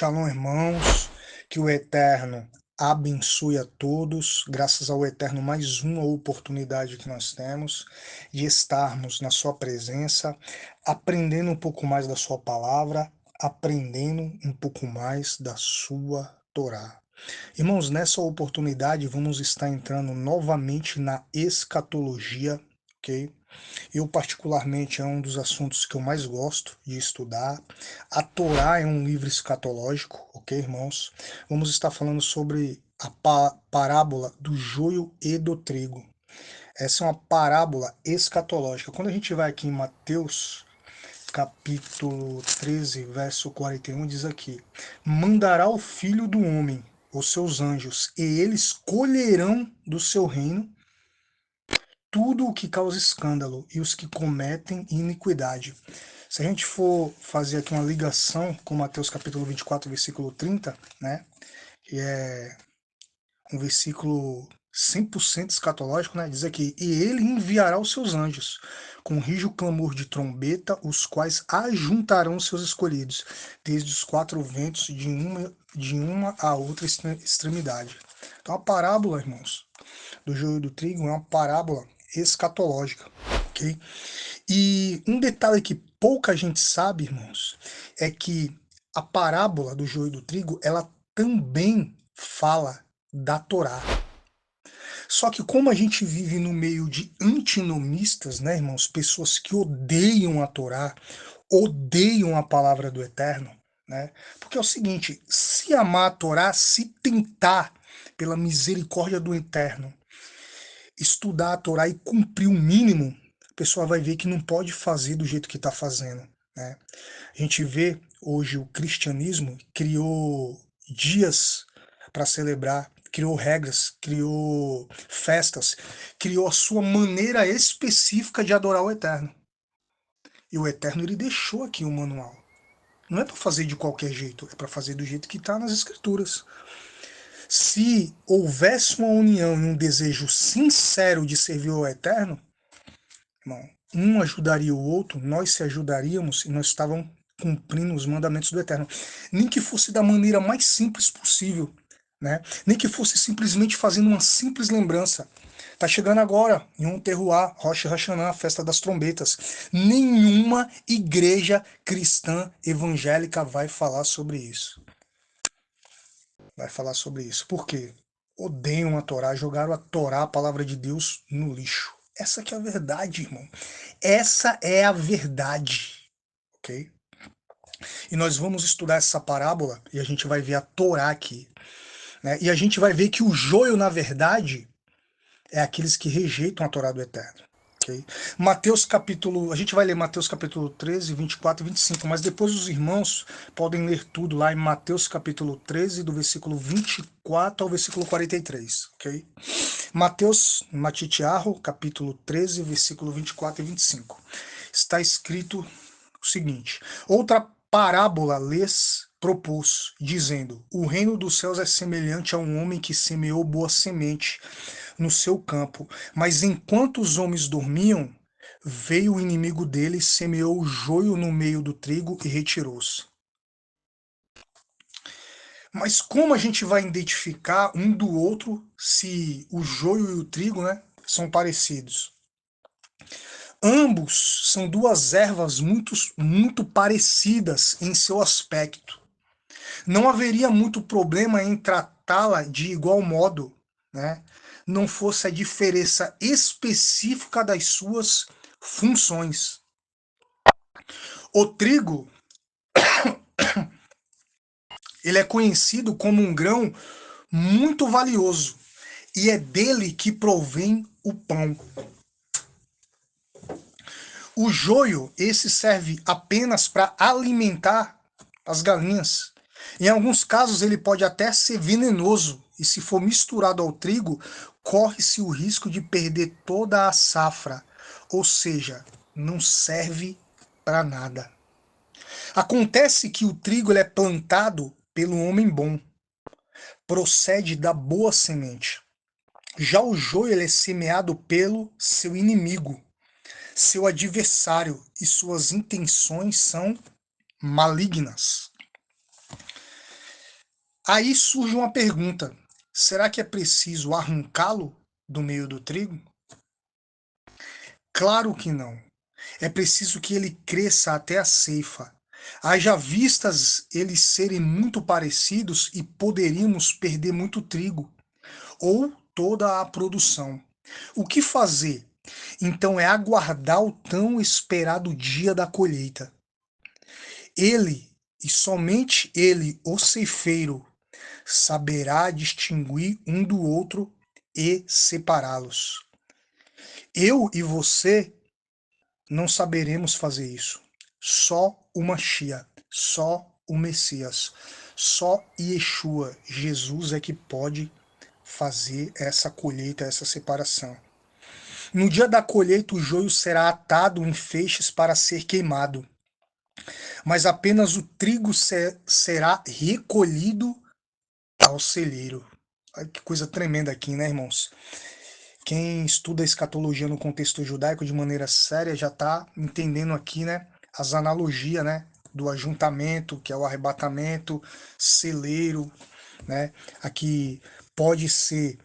Shalom, irmãos, que o Eterno abençoe a todos, graças ao Eterno, mais uma oportunidade que nós temos de estarmos na sua presença, aprendendo um pouco mais da sua palavra, aprendendo um pouco mais da sua Torá. Irmãos, nessa oportunidade vamos estar entrando novamente na escatologia, ok? Eu, particularmente, é um dos assuntos que eu mais gosto de estudar. A Torá é um livro escatológico, ok, irmãos? Vamos estar falando sobre a parábola do joio e do trigo. Essa é uma parábola escatológica. Quando a gente vai aqui em Mateus, capítulo 13, verso 41, diz aqui: Mandará o Filho do Homem, os seus anjos, e eles colherão do seu reino tudo o que causa escândalo e os que cometem iniquidade. Se a gente for fazer aqui uma ligação com Mateus capítulo 24, versículo 30, né, que é um versículo 100% escatológico, né, diz aqui: E ele enviará os seus anjos, com rijo clamor de trombeta, os quais ajuntarão seus escolhidos, desde os quatro ventos de uma a outra extremidade. Então a parábola, irmãos, do joio e do trigo é uma parábola escatológica, ok? E um detalhe que pouca gente sabe, irmãos, é que a parábola do joio e do trigo, ela também fala da Torá. Só que como a gente vive no meio de antinomistas, né, irmãos, pessoas que odeiam a Torá, odeiam a palavra do Eterno, né? Porque é o seguinte, se amar a Torá, se tentar pela misericórdia do Eterno estudar a Torá e cumprir o mínimo, a pessoa vai ver que não pode fazer do jeito que está fazendo, né? A gente vê hoje o cristianismo criou dias para celebrar, criou regras, criou festas, criou a sua maneira específica de adorar o Eterno. E o Eterno ele deixou aqui o manual. Não é para fazer de qualquer jeito, é para fazer do jeito que está nas Escrituras. Se houvesse uma união e um desejo sincero de servir ao Eterno, irmão, um ajudaria o outro, nós se ajudaríamos e nós estávamos cumprindo os mandamentos do Eterno. Nem que fosse da maneira mais simples possível, né? Nem que fosse simplesmente fazendo uma simples lembrança. Tá chegando agora, em um terroir, Rosh Hashanah, a festa das trombetas. Nenhuma igreja cristã evangélica vai falar sobre isso. Vai falar sobre isso. Por quê? Odeiam a Torá, jogaram a Torá, a palavra de Deus, no lixo. Essa que é a verdade, irmão. Essa é a verdade, ok? E nós vamos estudar essa parábola e a gente vai ver a Torá aqui, né? E a gente vai ver que o joio, na verdade, é aqueles que rejeitam a Torá do Eterno. Okay? Mateus capítulo, a gente vai ler Mateus capítulo 13, 24 e 25, mas depois os irmãos podem ler tudo lá em Mateus capítulo 13, do versículo 24 ao versículo 43, ok? Mateus Matitiarro, capítulo 13, versículo 24 e 25. Está escrito o seguinte: Outra parábola lhes propôs, dizendo: O reino dos céus é semelhante a um homem que semeou boa semente no seu campo, mas enquanto os homens dormiam, veio o inimigo deles, semeou o joio no meio do trigo e retirou-se. Mas como a gente vai identificar um do outro se o joio e o trigo, né, são parecidos? Ambos são duas ervas muito parecidas em seu aspecto. Não haveria muito problema em tratá-la de igual modo, né? Não fosse a diferença específica das suas funções. O trigo, ele é conhecido como um grão muito valioso e é dele que provém o pão. O joio, esse serve apenas para alimentar as galinhas. Em alguns casos, ele pode até ser venenoso, e se for misturado ao trigo, corre-se o risco de perder toda a safra, ou seja, não serve para nada. Acontece que o trigo ele é plantado pelo homem bom, procede da boa semente. Já o joio ele é semeado pelo seu inimigo, seu adversário, e suas intenções são malignas. Aí surge uma pergunta: será que é preciso arrancá-lo do meio do trigo? Claro que não. É preciso que ele cresça até a ceifa. Haja vistas eles serem muito parecidos e poderíamos perder muito trigo, ou toda a produção. O que fazer? Então é aguardar o tão esperado dia da colheita. Ele, e somente ele, o ceifeiro, saberá distinguir um do outro e separá-los. Eu e você não saberemos fazer isso. Só o Mashiach, só o Messias, só Yeshua, Jesus é que pode fazer essa colheita, essa separação. No dia da colheita, o joio será atado em feixes para ser queimado, mas apenas o trigo será recolhido ao celeiro. Olha que coisa tremenda aqui, né, irmãos? Quem estuda a escatologia no contexto judaico de maneira séria já está entendendo aqui, né, as analogias, né, do ajuntamento, que é o arrebatamento, celeiro, né? Aqui pode ser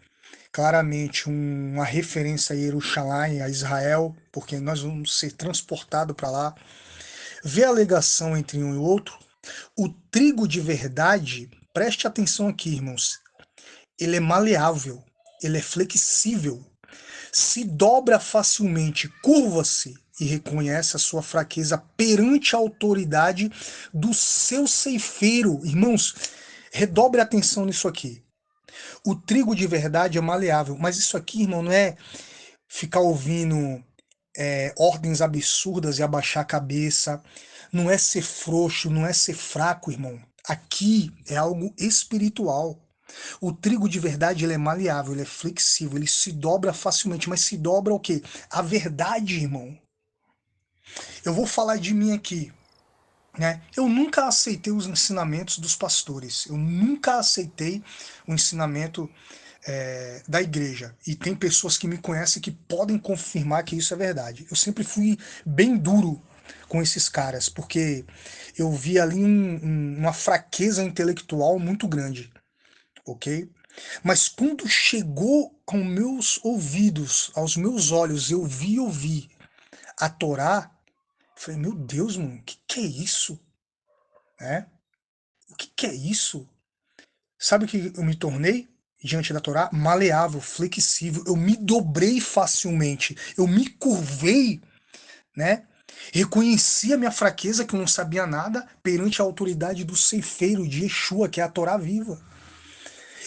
claramente uma referência a Jerusalém, a Israel, porque nós vamos ser transportados para lá. Vê a ligação entre um e outro. O trigo de verdade, preste atenção aqui, irmãos, ele é maleável, ele é flexível, se dobra facilmente, curva-se e reconhece a sua fraqueza perante a autoridade do seu ceifeiro. Irmãos, redobre a atenção nisso aqui. O trigo de verdade é maleável, mas isso aqui, irmão, não é ficar ouvindo ordens absurdas e abaixar a cabeça, não é ser frouxo, não é ser fraco, irmão. Aqui é algo espiritual. O trigo de verdade ele é maleável, ele é flexível, ele se dobra facilmente, mas se dobra o quê? A verdade, irmão. Eu vou falar de mim aqui, né? Eu nunca aceitei os ensinamentos dos pastores, eu nunca aceitei o ensinamento da igreja. E tem pessoas que me conhecem que podem confirmar que isso é verdade. Eu sempre fui bem duro com esses caras, porque eu vi ali uma fraqueza intelectual muito grande, ok? Mas quando chegou aos meus ouvidos, aos meus olhos, eu ouvi a Torá, eu falei, meu Deus, mano, o que é isso? É? O que é isso? Sabe o que eu me tornei diante da Torá? Maleável, flexível. Eu me dobrei facilmente. Eu me curvei, né? Reconheci a minha fraqueza, que eu não sabia nada, perante a autoridade do ceifeiro de Yeshua, que é a Torá viva.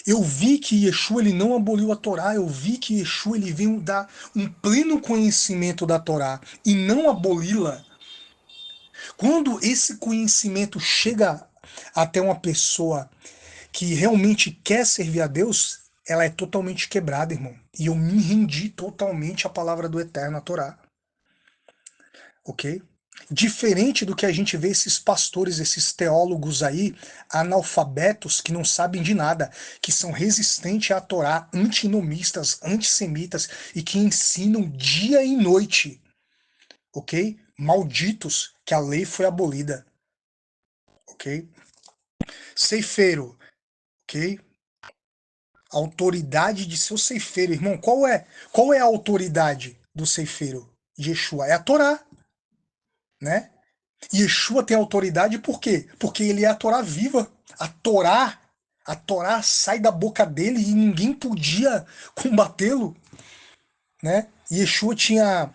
Eu vi que Yeshua ele não aboliu a Torá, eu vi que Yeshua ele veio dar um pleno conhecimento da Torá e não aboli-la. Quando esse conhecimento chega até uma pessoa que realmente quer servir a Deus, ela é totalmente quebrada, irmão. E eu me rendi totalmente à palavra do Eterno, a Torá. Ok? Diferente do que a gente vê esses pastores, esses teólogos aí, analfabetos, que não sabem de nada, que são resistentes à Torá, antinomistas, antissemitas e que ensinam dia e noite, ok? Malditos que a lei foi abolida, ok? Ceifeiro, ok? Autoridade de seu ceifeiro, irmão. Qual é a autoridade do ceifeiro? Yeshua é a Torá, né? Yeshua tem autoridade por quê? Porque ele é a Torá viva. A Torá sai da boca dele e ninguém podia combatê-lo, né? Yeshua tinha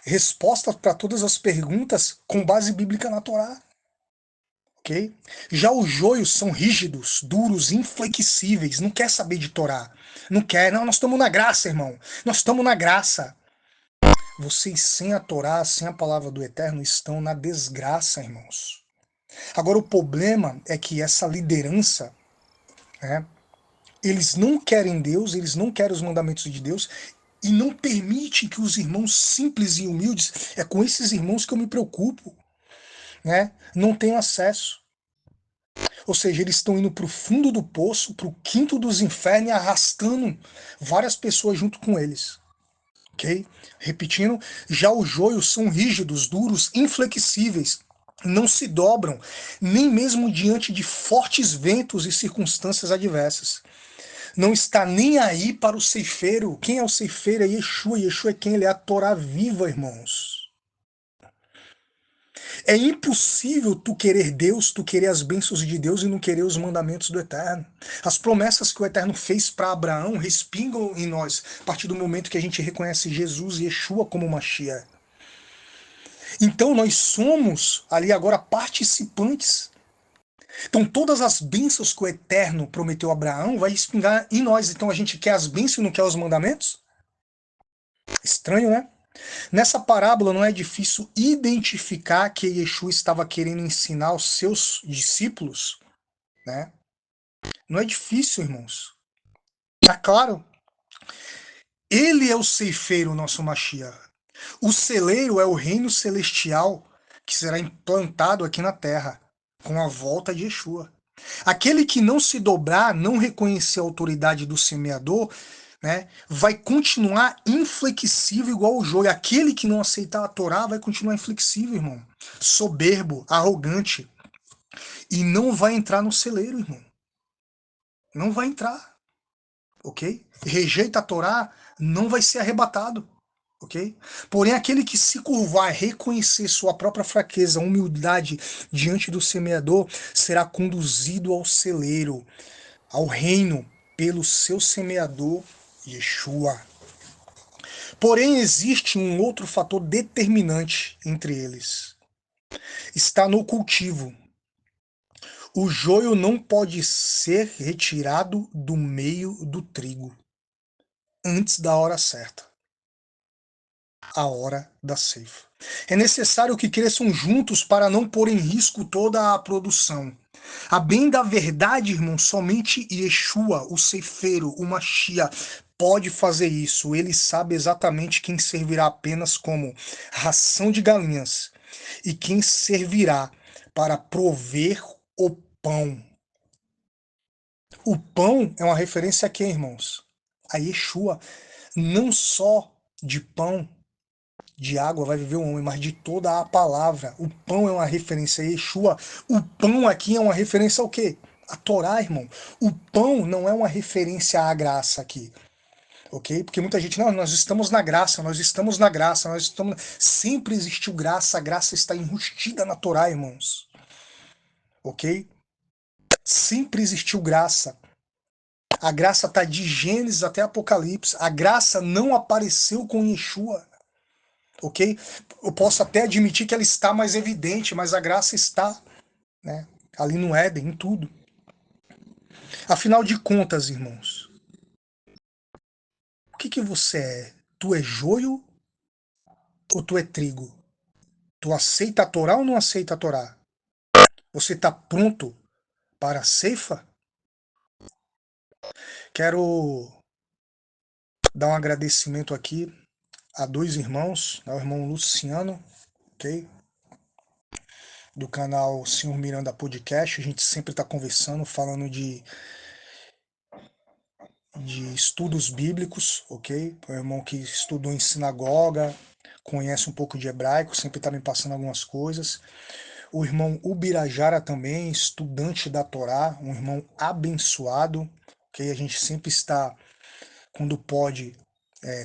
respostas para todas as perguntas com base bíblica na Torá, ok? Já os joios são rígidos, duros, inflexíveis, não quer saber de Torá. Não quer, não, nós estamos na graça, irmão. Nós estamos na graça. Vocês sem a Torá, sem a palavra do Eterno, estão na desgraça, irmãos. Agora, o problema é que essa liderança, né, eles não querem Deus, eles não querem os mandamentos de Deus e não permitem que os irmãos simples e humildes, é com esses irmãos que eu me preocupo, né, não tenham acesso. Ou seja, eles estão indo para o fundo do poço, para o quinto dos infernos e arrastando várias pessoas junto com eles. Ok? Repetindo, já os joios são rígidos, duros, inflexíveis. não se dobram, nem mesmo diante de fortes ventos e circunstâncias adversas. Não está nem aí para o ceifeiro. Quem é o ceifeiro? É Yeshua. Yeshua é quem? Ele é a Torá viva, irmãos. É impossível tu querer Deus, tu querer as bênçãos de Deus e não querer os mandamentos do Eterno. As promessas que o Eterno fez para Abraão respingam em nós a partir do momento que a gente reconhece Jesus e Yeshua como Mashiach. Então nós somos ali agora participantes. Então todas as bênçãos que o Eterno prometeu a Abraão vai respingar em nós. Então a gente quer as bênçãos e não quer os mandamentos? Estranho, né? Nessa parábola não é difícil identificar que Yeshua estava querendo ensinar aos seus discípulos, né? Não é difícil, irmãos. Tá claro? Ele é o ceifeiro, nosso Mashiach. O celeiro é o reino celestial que será implantado aqui na terra com a volta de Yeshua. Aquele que não se dobrar, não reconhecer a autoridade do semeador, né, vai continuar inflexível igual o joio. Aquele que não aceitar a Torá vai continuar inflexível, irmão. Soberbo, arrogante. E não vai entrar no celeiro, irmão. Não vai entrar, ok? Rejeita a Torá, não vai ser arrebatado, ok? Porém, aquele que se curvar, reconhecer sua própria fraqueza, humildade diante do semeador, será conduzido ao celeiro, ao reino, pelo seu semeador, Yeshua. Porém, existe um outro fator determinante entre eles. Está no cultivo. O joio não pode ser retirado do meio do trigo antes da hora certa, a hora da ceifa. É necessário que cresçam juntos para não pôr em risco toda a produção. A bem da verdade, irmão, somente Yeshua, o ceifeiro, o Mashiach, pode fazer isso. Ele sabe exatamente quem servirá apenas como ração de galinhas e quem servirá para prover o pão. O pão é uma referência a quem, irmãos? A Yeshua. Não só de pão, de água vai viver o homem, mas de toda a palavra. O pão é uma referência a Yeshua. O pão aqui é uma referência ao quê? A Torá, irmão. O pão não é uma referência à graça aqui. Ok? Porque muita gente, não, nós estamos na graça, nós estamos na graça, nós estamos. Sempre existiu graça, a graça está enrustida na Torá, irmãos. Ok? Sempre existiu graça. A graça está de Gênesis até Apocalipse. A graça não apareceu com Yeshua. Ok? Eu posso até admitir que ela está mais evidente, mas a graça está, né, ali no Éden, em tudo. Afinal de contas, irmãos, o que que você é? Tu é joio ou tu é trigo? Tu aceita a Torá ou não aceita a Torá? Você está pronto para a ceifa? Quero dar um agradecimento aqui a dois irmãos, né, o irmão Luciano, ok? Do canal Senhor Miranda Podcast. A gente sempre está conversando, falando de estudos bíblicos, ok? O irmão que estudou em sinagoga, conhece um pouco de hebraico, sempre está me passando algumas coisas. O irmão Ubirajara também, estudante da Torá, um irmão abençoado, ok? A gente sempre está, quando pode,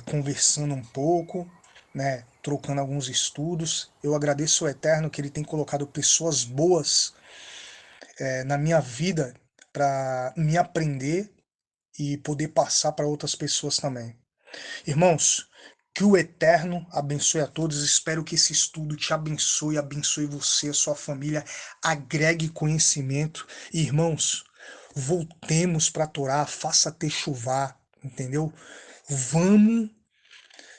conversando um pouco, né? Trocando alguns estudos. Eu agradeço ao Eterno que ele tem colocado pessoas boas na minha vida para me aprender e poder passar para outras pessoas também. Irmãos, que o Eterno abençoe a todos. Espero que esse estudo te abençoe, abençoe você, a sua família, agregue conhecimento. E, irmãos, voltemos para a Torá, faça chuvar, entendeu? Vamos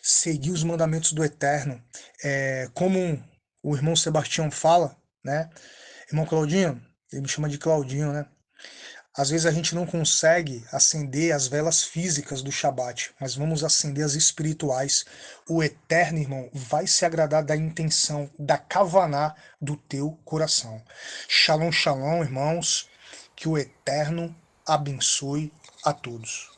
seguir os mandamentos do Eterno. Como o irmão Sebastião fala, né? Irmão Claudinho, ele me chama de Claudinho, né? Às vezes a gente não consegue acender as velas físicas do Shabat, mas vamos acender as espirituais. O Eterno, irmão, vai se agradar da intenção, da kavaná do teu coração. Shalom, shalom, irmãos. Que o Eterno abençoe a todos.